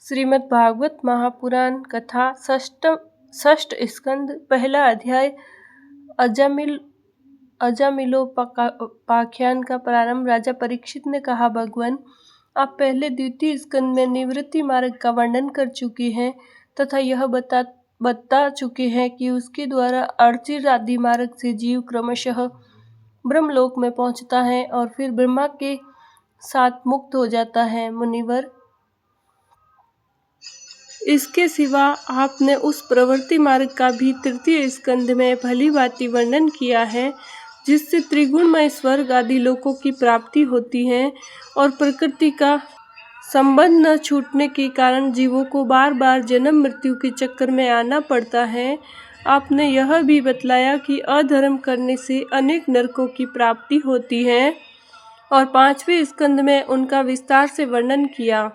श्रीमद् भागवत महापुराण कथा षष्ठ स्कंद पहला अध्याय अजामिलोपाख्यान का प्रारंभ। राजा परीक्षित ने कहा, भगवान, आप पहले द्वितीय स्कंद में निवृत्ति मार्ग का वर्णन कर चुके हैं तथा यह बता चुके हैं कि उसके द्वारा अर्चिर आदि मार्ग से जीव क्रमशः ब्रह्मलोक में पहुंचता है और फिर ब्रह्मा के साथ मुक्त हो जाता है। मुनिवर, इसके सिवा आपने उस प्रवृत्ति मार्ग का भी तृतीय स्कंद में भली भांति वर्णन किया है, जिससे त्रिगुणमय स्वर्ग आदि लोकों की प्राप्ति होती है और प्रकृति का संबंध न छूटने के कारण जीवों को बार बार जन्म मृत्यु के चक्कर में आना पड़ता है। आपने यह भी बतलाया कि अधर्म करने से अनेक नरकों की प्राप्ति होती है और पांचवें स्कंद में उनका विस्तार से वर्णन किया।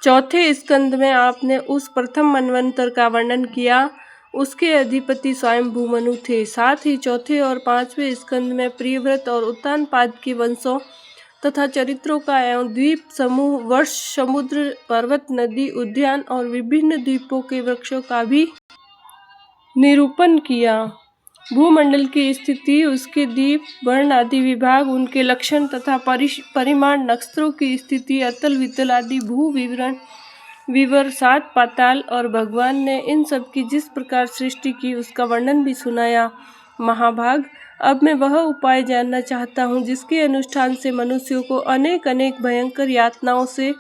चौथे स्कंद में आपने उस प्रथम मनवंतर का वर्णन किया। उसके अधिपति स्वयंभू मनु थे। साथ ही चौथे और पांचवें स्कंद में प्रियव्रत और उत्तानपाद के वंशों तथा चरित्रों का एवं द्वीप समूह, वर्ष, समुद्र, पर्वत, नदी, उद्यान और विभिन्न द्वीपों के वृक्षों का भी निरूपण किया। भूमंडल की स्थिति, उसके द्वीप, वर्ण आदि विभाग, उनके लक्षण तथा परिमाण, नक्षत्रों की स्थिति, अतल वितल आदि भू विवर, सात पाताल और भगवान ने इन सब की जिस प्रकार सृष्टि की उसका वर्णन भी सुनाया। महाभाग, अब मैं वह उपाय जानना चाहता हूँ जिसके अनुष्ठान से मनुष्यों को अनेक अनेक भयंकर यातनाओं से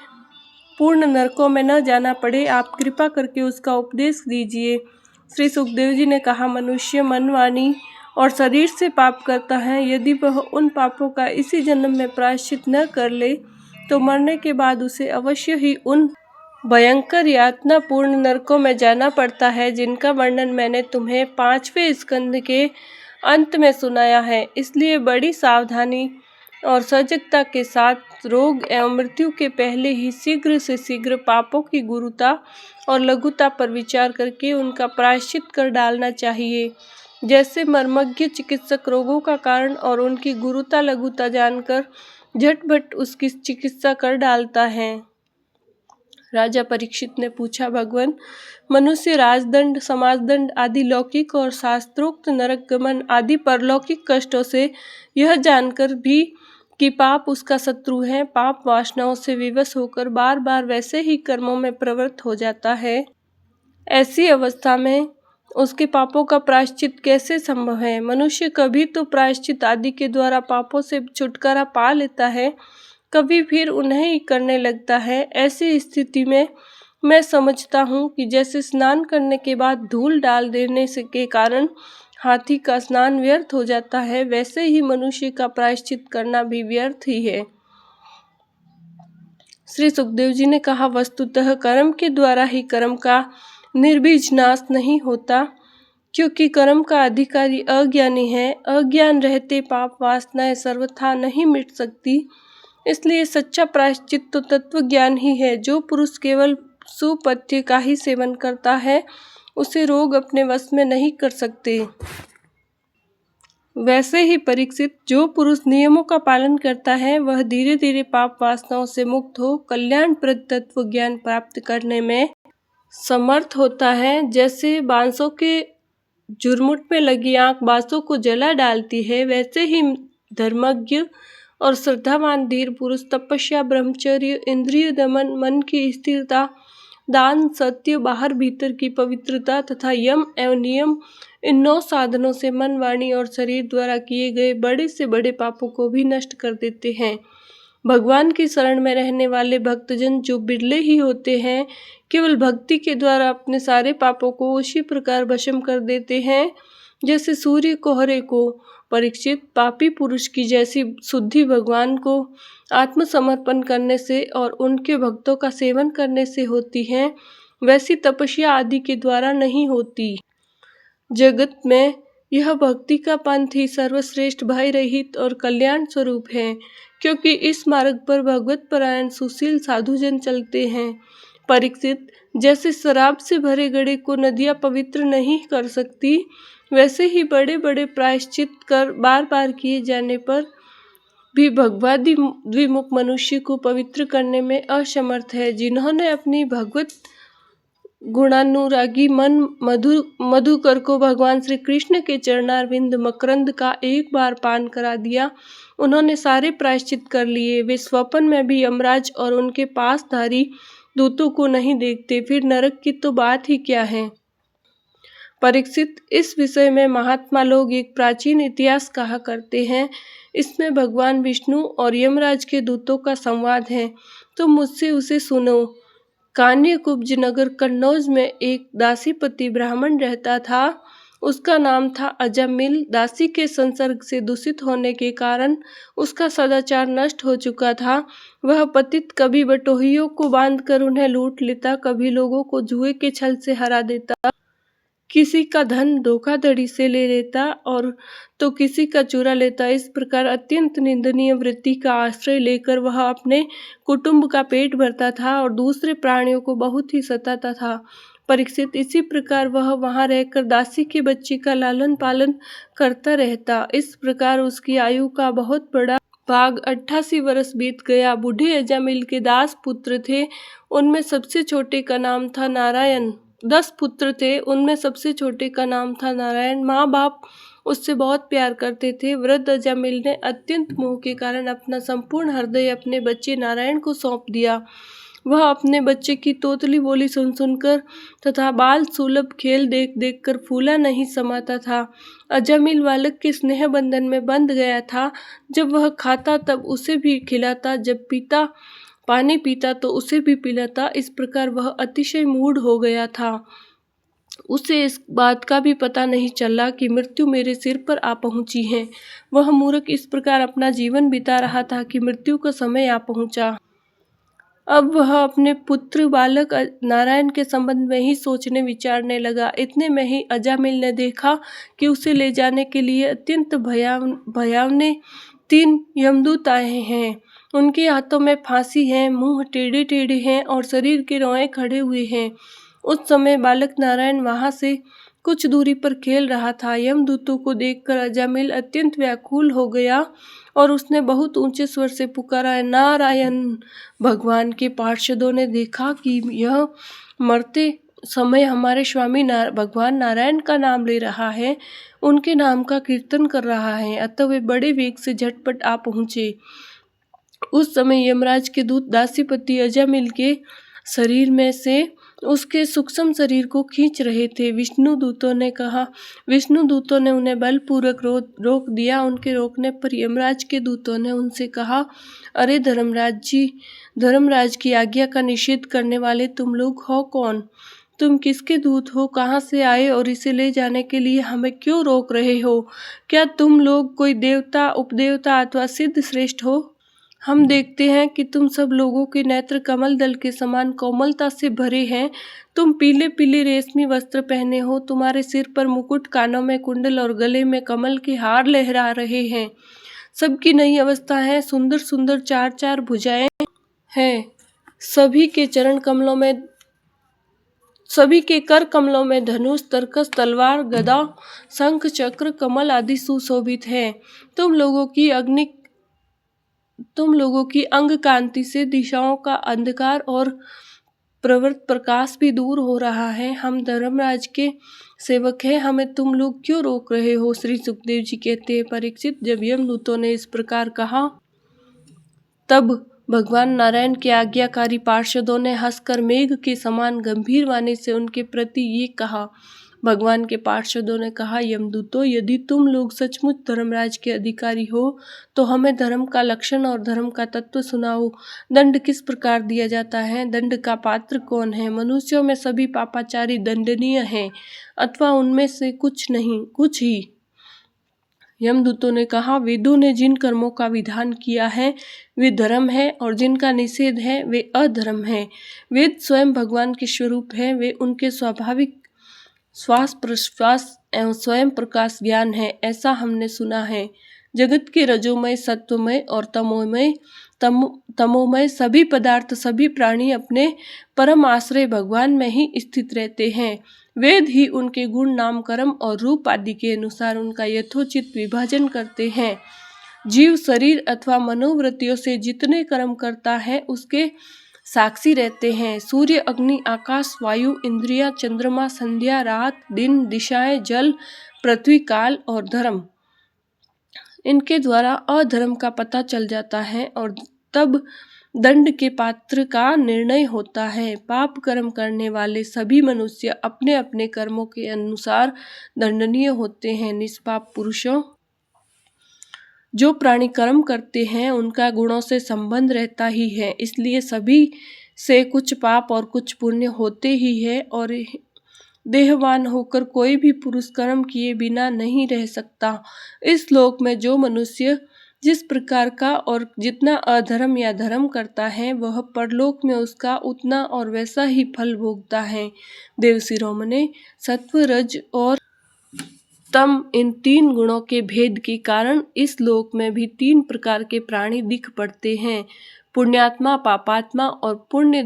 पूर्ण नरकों में न जाना पड़े। आप कृपा करके उसका उपदेश दीजिए। श्री सुखदेव जी ने कहा, मनुष्य मन, वाणी और शरीर से पाप करता है। यदि वह उन पापों का इसी जन्म में प्रायश्चित न कर ले तो मरने के बाद उसे अवश्य ही उन भयंकर यातना पूर्ण नरकों में जाना पड़ता है, जिनका वर्णन मैंने तुम्हें पांचवें स्कंद के अंत में सुनाया है। इसलिए बड़ी सावधानी और सजगता के साथ रोग एवं मृत्यु के पहले ही शीघ्र से शीघ्र पापों की गुरुता और लघुता पर विचार करके उनका प्रायश्चित कर डालना चाहिए। जैसे मर्मज्ञ चिकित्सक रोगों का कारण और उनकी गुरुता लघुता जानकर झटपट उसकी चिकित्सा कर डालता है। राजा परीक्षित ने पूछा, भगवान, मनुष्य राजदंड, समाजदंड आदि लौकिक और शास्त्रोक्त नरक गमन आदि परलौकिक कष्टों से यह जानकर भी कि पाप उसका शत्रु है, पाप वासनाओं से विवश होकर बार बार वैसे ही कर्मों में प्रवृत्त हो जाता है। ऐसी अवस्था में उसके पापों का प्रायश्चित कैसे संभव है? मनुष्य कभी तो प्रायश्चित आदि के द्वारा पापों से छुटकारा पा लेता है, कभी फिर उन्हें ही करने लगता है। ऐसी स्थिति में मैं समझता हूँ कि जैसे स्नान करने के बाद धूल डाल देने से के कारण हाथी का स्नान व्यर्थ हो जाता है, वैसे ही मनुष्य का प्रायश्चित करना भी व्यर्थ ही है। श्री सुखदेव जी ने कहा, वस्तुतः कर्म के द्वारा ही कर्म का निर्बीज नाश नहीं होता, क्योंकि कर्म का अधिकारी अज्ञानी है। अज्ञान रहते पाप वासनाएं सर्वथा नहीं मिट सकती। इसलिए सच्चा प्रायश्चित तो तत्व ज्ञान ही है। जो पुरुष केवल सुपथ्य का ही सेवन करता है, उसे रोग अपने वश में नहीं कर सकते। वैसे ही परीक्षित, जो पुरुष नियमों का पालन करता है, वह धीरे धीरे पाप वासनाओं से मुक्त हो कल्याणप्रद तत्व ज्ञान प्राप्त करने में समर्थ होता है। जैसे बांसों के झुरमुट में लगी आंख बांसों को जला डालती है, वैसे ही धर्मज्ञ और श्रद्धावान धीर पुरुष तपस्या, ब्रह्मचर्य, इंद्रिय दमन, मन की स्थिरता, दान, सत्य, बाहर भीतर की पवित्रता तथा यम एवं नियम, इन 9 साधनों से मन, वाणी और शरीर द्वारा किए गए बड़े से बड़े पापों को भी नष्ट कर देते हैं। भगवान की शरण में रहने वाले भक्तजन जो बिरले ही होते हैं, केवल भक्ति के द्वारा अपने सारे पापों को उसी प्रकार भस्म कर देते हैं जैसे सूर्य कोहरे को। परीक्षित, पापी पुरुष की जैसी शुद्धि भगवान को आत्मसमर्पण करने से और उनके भक्तों का सेवन करने से होती है, वैसी तपस्या आदि के द्वारा नहीं होती। जगत में यह भक्ति का पंथ ही सर्वश्रेष्ठ, भय रहित और कल्याण स्वरूप है, क्योंकि इस मार्ग पर भगवत परायण सुशील साधुजन चलते हैं। परीक्षित, जैसे शराब से भरे घड़े को नदियाँ पवित्र नहीं कर सकती, वैसे ही बड़े बड़े प्रायश्चित कर बार बार किए जाने पर भी भगवादि द्विमुख मनुष्य को पवित्र करने में असमर्थ है। जिन्होंने अपनी भगवत गुणानुरागी मन मधुकर को भगवान श्री कृष्ण के चरणारविंद मकरंद का एक बार पान करा दिया, उन्होंने सारे प्रायश्चित कर लिए। वे स्वप्न में भी यमराज और उनके पासधारी दूतों को नहीं देखते, फिर नरक की तो बात ही क्या है। परीक्षित, इस विषय में महात्मा लोग एक प्राचीन इतिहास कहा करते हैं। इसमें भगवान विष्णु और यमराज के दूतों का संवाद है, तो मुझसे उसे सुनो। कान्यकुब्ज नगर कन्नौज में एक दासीपति ब्राह्मण रहता था। उसका नाम था अजामिल। दासी के संसर्ग से दूषित होने के कारण उसका सदाचार नष्ट हो चुका था। वह पतित कभी बटोहियों को बांधकर उन्हें लूट लेता, कभी लोगों को जुए के छल से हरा देता, किसी का धन धोखाधड़ी से ले लेता और तो किसी का चुरा लेता। इस प्रकार अत्यंत निंदनीय वृत्ति का आश्रय लेकर वह अपने कुटुंब का पेट भरता था और दूसरे प्राणियों को बहुत ही सताता था। परीक्षित, इसी प्रकार वह वहां रहकर दासी के बच्चे का लालन पालन करता रहता। इस प्रकार उसकी आयु का बहुत बड़ा भाग 88 वर्ष बीत गया। बूढ़े अजामिल के 10 पुत्र थे, उनमें सबसे छोटे का नाम था नारायण। 10 पुत्र थे, उनमें सबसे छोटे का नाम था नारायण। माँ बाप उससे बहुत प्यार करते थे। वृद्ध अजामिल ने अत्यंत मोह के कारण अपना संपूर्ण हृदय अपने बच्चे नारायण को सौंप दिया। वह अपने बच्चे की तोतली बोली सुन सुनकर तथा बाल सुलभ खेल देख देख कर फूला नहीं समाता था। अजामिल बालक के स्नेह बंधन में बंध गया था। जब वह खाता तब उसे भी खिलाता, जब पानी पीता तो उसे भी पिलाता। इस प्रकार वह अतिशय मूढ़ हो गया था। उसे इस बात का भी पता नहीं चला कि मृत्यु मेरे सिर पर आ पहुंची है। वह मूर्ख इस प्रकार अपना जीवन बिता रहा था कि मृत्यु का समय आ पहुंचा। अब वह अपने पुत्र बालक नारायण के संबंध में ही सोचने विचारने लगा। इतने में ही अजामिल ने देखा कि उसे ले जाने के लिए अत्यंत भयावने 3 यमदूत आए हैं। उनके हाथों में फांसी है, मुंह टेढ़े टेढ़े हैं और शरीर के रोए खड़े हुए हैं। उस समय बालक नारायण वहां से कुछ दूरी पर खेल रहा था। यमदूतों को देखकर अजामिल अत्यंत व्याकुल हो गया और उसने बहुत ऊंचे स्वर से पुकारा, नारायण। भगवान के पार्षदों ने देखा कि यह मरते समय हमारे स्वामी भगवान नारायण का नाम ले रहा है, उनके नाम का कीर्तन कर रहा है, अतः वे बड़े वेग से झटपट आ पहुंचे। उस समय यमराज के दूत दासीपति अजामिल के शरीर में से उसके सूक्ष्म शरीर को खींच रहे थे। विष्णु दूतों ने उन्हें बलपूर्वक रोक दिया। उनके रोकने पर यमराज के दूतों ने उनसे कहा, अरे धर्मराज जी, धर्मराज की आज्ञा का निषेध करने वाले तुम लोग हो कौन? तुम किसके दूत हो? कहाँ से आए और इसे ले जाने के लिए हमें क्यों रोक रहे हो? क्या तुम लोग कोई देवता, उपदेवता अथवा सिद्ध श्रेष्ठ हो? हम देखते हैं कि तुम सब लोगों के नेत्र कमल दल के समान कोमलता से भरे हैं। तुम पीले पीले रेशमी वस्त्र पहने हो, तुम्हारे सिर पर मुकुट, कानों में कुंडल और गले में कमल के हार लहरा रहे हैं। सबकी नई अवस्था है, सुंदर सुंदर 4-4 भुजाएं हैं। सभी के कर कमलों में धनुष, तरकस, तलवार, गदा, शंख, चक्र, कमल आदि सुशोभित हैं। तुम लोगों की अंग कांति से दिशाओं का अंधकार और प्रवृत्त प्रकाश भी दूर हो रहा है। हम धर्मराज के सेवक हैं, हमें तुम लोग क्यों रोक रहे हो? श्री सुखदेव जी कहते हैं, परीक्षित, जब यमदूतों ने इस प्रकार कहा तब भगवान नारायण के आज्ञाकारी पार्षदों ने हंसकर मेघ के समान गंभीर वाणी से उनके प्रति ये कहा। भगवान के पार्षदों ने कहा, यमदूतों, यदि तुम लोग सचमुच धर्मराज के अधिकारी हो तो हमें धर्म का लक्षण और धर्म का तत्व सुनाओ। दंड किस प्रकार दिया जाता है? दंड का पात्र कौन है? मनुष्यों में सभी पापाचारी दंडनीय हैं अथवा उनमें से कुछ नहीं, कुछ ही? यमदूतों ने कहा, वेदों ने जिन कर्मों का विधान किया है वे धर्म है और जिनका निषेध है वे अधर्म है। वेद स्वयं भगवान के स्वरूप है, वे उनके स्वाभाविक श्वास प्रश्वास एवं स्वयं प्रकाश ज्ञान है, ऐसा हमने सुना है। जगत के रजोमय, सत्वमय और तमोमय सभी पदार्थ, सभी प्राणी अपने परम आश्रय भगवान में ही स्थित रहते हैं। वेद ही उनके गुण, नाम, कर्म और रूप आदि के अनुसार उनका यथोचित विभाजन करते हैं। जीव शरीर अथवा मनोवृत्तियों से जितने कर्म करता है उसके साक्षी रहते हैं। सूर्य, अग्नि, आकाश, वायु, इंद्रिया, चंद्रमा, संध्या, रात, दिन, दिशाएं, जल, पृथ्वी, काल और धर्म, इनके द्वारा अधर्म का पता चल जाता है और तब दंड के पात्र का निर्णय होता है। पाप कर्म करने वाले सभी मनुष्य अपने अपने कर्मों के अनुसार दंडनीय होते हैं। निष्पाप पुरुषों, जो प्राणी कर्म करते हैं उनका गुणों से संबंध रहता ही है, इसलिए सभी से कुछ पाप और कुछ पुण्य होते ही है और देहवान होकर कोई भी पुरुष कर्म किए बिना नहीं रह सकता। इस लोक में जो मनुष्य जिस प्रकार का और जितना अधर्म या धर्म करता है वह परलोक में उसका उतना और वैसा ही फल भोगता है। देव शिरोमणे, सत्व, रज और तम, इन तीन गुणों के भेद के कारण इस लोक में भी तीन प्रकार के प्राणी दिख पड़ते हैं। पुण्यात्मा, पापात्मा और पुण्य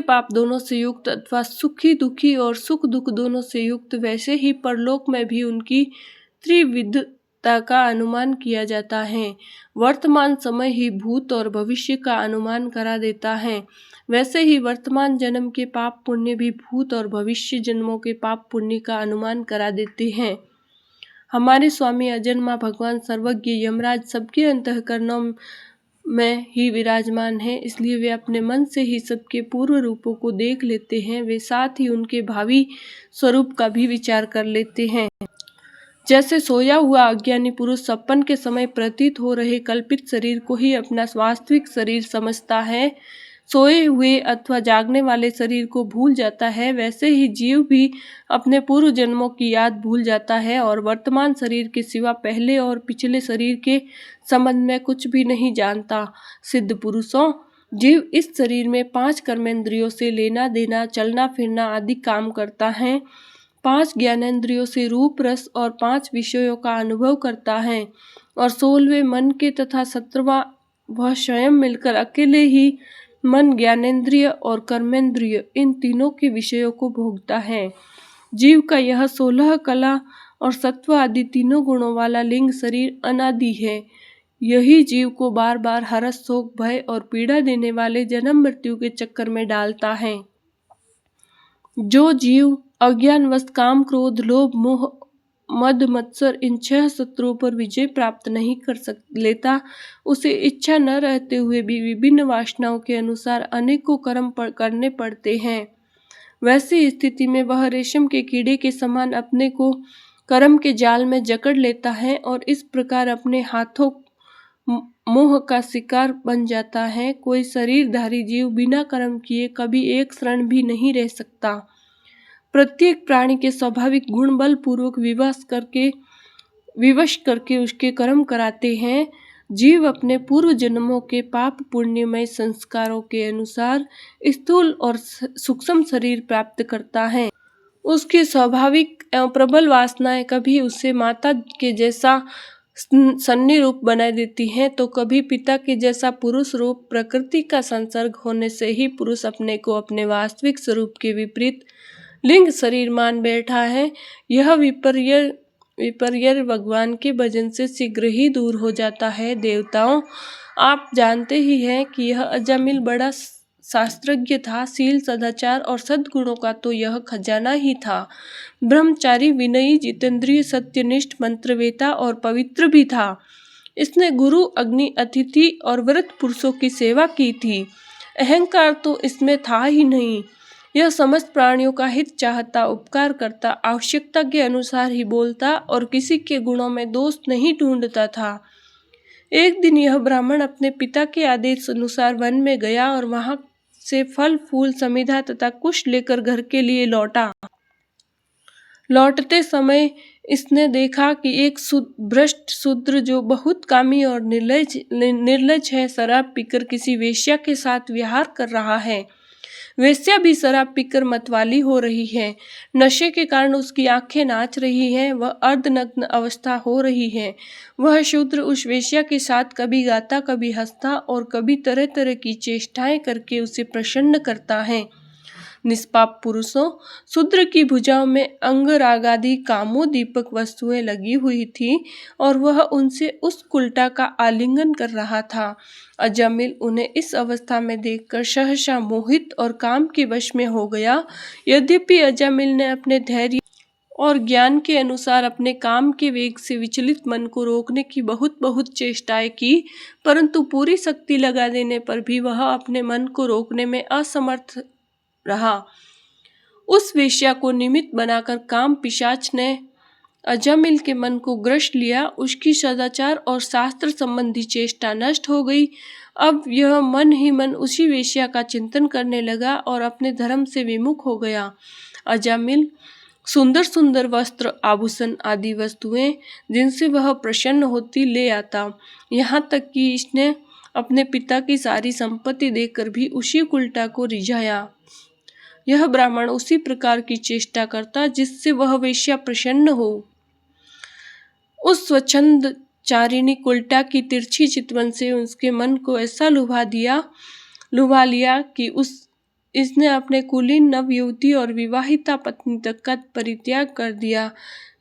पाप दोनों से युक्त अथवा सुखी दुखी और सुख दुख दोनों से युक्त। वैसे ही परलोक में भी उनकी त्रिविधता का अनुमान किया जाता है। वर्तमान समय ही भूत और भविष्य का अनुमान करा देता है, वैसे ही वर्तमान जन्म के पाप पुण्य भी भूत और भविष्य जन्मों के पाप पुण्य का अनुमान करा देते हैं। हमारे स्वामी अजन्मा भगवान सर्वज्ञ यमराज सबके अंतःकरणों में ही विराजमान है, इसलिए वे अपने मन से ही सबके पूर्व रूपों को देख लेते हैं। वे साथ ही उनके भावी स्वरूप का भी विचार कर लेते हैं। जैसे सोया हुआ अज्ञानी पुरुष सपन के समय प्रतीत हो रहे कल्पित शरीर को ही अपना वास्तविक शरीर समझता है, सोए हुए अथवा जागने वाले शरीर को भूल जाता है, वैसे ही जीव भी अपने पूर्व जन्मों की याद भूल जाता है और वर्तमान शरीर के सिवा पहले और पिछले शरीर के संबंध में कुछ भी नहीं जानता। सिद्ध पुरुषों, जीव इस शरीर में 5 कर्मेंद्रियों से लेना देना, चलना फिरना आदि काम करता है, 5 ज्ञानेंद्रियों से रूप रस और 5 विषयों का अनुभव करता है और 16वें मन के तथा 17वां वह स्वयं मिलकर अकेले ही मन, ज्ञानेंद्रिय और कर्मेंद्रिय इन तीनों के विषयों को भोगता है। जीव का यह 16 कला और सत्व आदि तीनों गुणों वाला लिंग शरीर अनादि है। यही जीव को बार बार हर्ष, शोक, भय और पीड़ा देने वाले जन्म मृत्यु के चक्कर में डालता है। जो जीव अज्ञानवश काम, क्रोध, लोभ, मोह, मद, मत्सर इन 6 शत्रुओं पर विजय प्राप्त नहीं कर लेता, उसे इच्छा न रहते हुए भी विभिन्न वासनाओं के अनुसार अनेकों कर्म करने पड़ते हैं। वैसी स्थिति में वह रेशम के कीड़े के समान अपने को कर्म के जाल में जकड़ लेता है और इस प्रकार अपने हाथों मोह का शिकार बन जाता है। कोई शरीरधारी जीव बिना कर्म किए कभी एक क्षण भी नहीं रह सकता। प्रत्येक प्राणी के स्वाभाविक गुण बल पूर्वक विवश करके उसके कर्म कराते हैं। जीव अपने पूर्व जन्मों के पाप पुण्यमय संस्कारों के अनुसार स्थूल और सूक्ष्म शरीर प्राप्त करता है। उसकी स्वाभाविक एवं प्रबल वासनाएं कभी उसे माता के जैसा सन्नी रूप बना देती हैं, तो कभी पिता के जैसा पुरुष रूप। प्रकृति का संसर्ग होने से ही पुरुष अपने को अपने वास्तविक स्वरूप के विपरीत लिंग शरीर मान बैठा है। यह विपर्य भगवान के भजन से शीघ्र ही दूर हो जाता है। देवताओं, आप जानते ही हैं कि यह अजामिल बड़ा शास्त्रज्ञ था। शील, सदाचार और सद्गुणों का तो यह खजाना ही था। ब्रह्मचारी, विनयी, जितेंद्रिय, सत्यनिष्ठ, मंत्रवेता और पवित्र भी था। इसने गुरु, अग्नि, अतिथि और व्रत पुरुषों की सेवा की थी। अहंकार तो इसमें था ही नहीं। यह समस्त प्राणियों का हित चाहता, उपकार करता, आवश्यकता के अनुसार ही बोलता और किसी के गुणों में दोष नहीं ढूंढता था। एक दिन यह ब्राह्मण अपने पिता के आदेश अनुसार वन में गया और वहां से फल फूल, समिधा तथा कुश लेकर घर के लिए लौटा। लौटते समय इसने देखा कि एक भ्रष्ट शूद्र जो बहुत कामी और निर्लज है, शराब पीकर किसी वेश्या के साथ विहार कर रहा है। वेश्या भी शराब पीकर मतवाली हो रही है। नशे के कारण उसकी आंखें नाच रही हैं, वह अर्धनग्न अवस्था हो रही है। वह शूद्र उस वेश्या के साथ कभी गाता, कभी हंसता और कभी तरह तरह की चेष्टाएं करके उसे प्रसन्न करता है। निष्पाप पुरुषों, शूद्र की भुजाओं में अंगरागादि कामोदीपक वस्तुएं लगी हुई थी और वह उनसे उस उल्टा का आलिंगन कर रहा था। अजामिल उन्हें इस अवस्था में देखकर सहसा मोहित और काम के वश में हो गया। यद्यपि अजामिल ने अपने धैर्य और ज्ञान के अनुसार अपने काम के वेग से विचलित मन को रोकने की बहुत चेष्टाएं की, परंतु पूरी शक्ति लगा देने पर भी वह अपने मन को रोकने में असमर्थ रहा। उस वेश्या को निमित्त बनाकर काम पिशाच ने अजामिल के मन को ग्रस लिया। उसकी सदाचार और शास्त्र संबंधी चेष्टा नष्ट हो गई। अब यह मन ही मन उसी वेश्या का चिंतन करने लगा और अपने धर्म से विमुख हो गया। अजामिल सुंदर सुंदर वस्त्र, आभूषण आदि वस्तुएं जिनसे वह प्रसन्न होती ले आता, यहाँ तक कि इसने अपने पिता की सारी संपत्ति देकर भी उसी उल्टा को रिझाया। यह ब्राह्मण उसी प्रकार की चेष्टा करता जिससे वह वेश्या प्रसन्न हो। उस स्वच्छंद चारिणी उल्टा की तिरछी चितवन से उसके मन को ऐसा लुभा लिया कि इसने अपने कुलीन नव युवती और विवाहिता पत्नी तक का परित्याग कर दिया।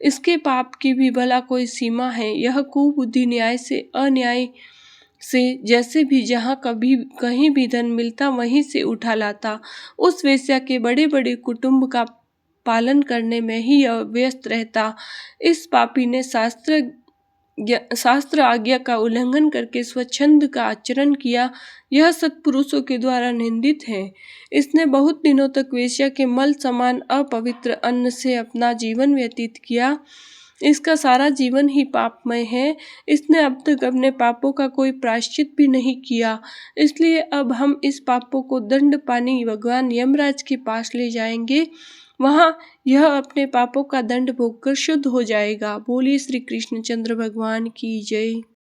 इसके पाप की भी भला कोई सीमा है। यह कुबुद्धि न्याय से अन्याय से जैसे भी जहाँ कभी कहीं भी धन मिलता वहीं से उठा लाता। उस वेश्या के बड़े बड़े कुटुंब का पालन करने में ही यह व्यस्त रहता। इस पापी ने शास्त्र आज्ञा का उल्लंघन करके स्वच्छंद का आचरण किया। यह सत्पुरुषों के द्वारा निंदित है। इसने बहुत दिनों तक वेश्या के मल समान अपवित्र अन्न से अपना जीवन व्यतीत किया। इसका सारा जीवन ही पापमय है। इसने अब तक अपने पापों का कोई प्रायश्चित भी नहीं किया। इसलिए अब हम इस पापों को दंड पानी भगवान यमराज के पास ले जाएंगे। वहाँ यह अपने पापों का दंड भोगकर शुद्ध हो जाएगा। बोलिए श्री कृष्णचंद्र भगवान की जय।